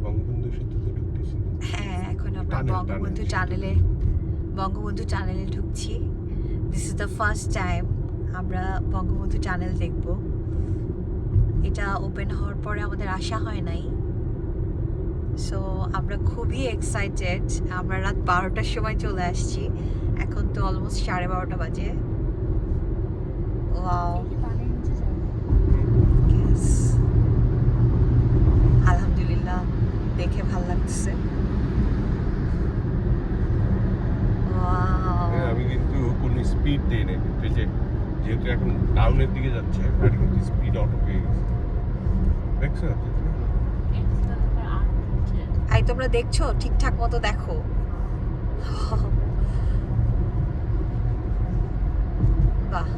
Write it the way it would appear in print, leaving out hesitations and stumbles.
বঙ্গবন্ধু সেতুতে ঢুকতেছি। হ্যাঁ, এখন আমরা বঙ্গবন্ধু টানেলে ঢুকছি। This is the first time আমরা বঙ্গবন্ধু টানেল দেখব। এটা ওপেন হওয়ার পরে আমাদের আশা হয় নাই, সো আমরা খুবই এক্সাইটেড। আমরা রাত 12টার সময় চলে আসছি, এখন তো অলমোস্ট 12:30 বাজে। ওয়াও, আলহামদুলিল্লাহ, দেখে ভালো লাগতেছে। আমি কিন্তু কোনো স্পিড দিই না, কিন্তু যেহেতু এখন টাউনের দিকে যাচ্ছে গাড়ি কিন্তু স্পিড অটো পেয়ে গেছে, দেখছো? এই তোমরা দেখছো? ঠিকঠাক মতো দেখো। বাহ,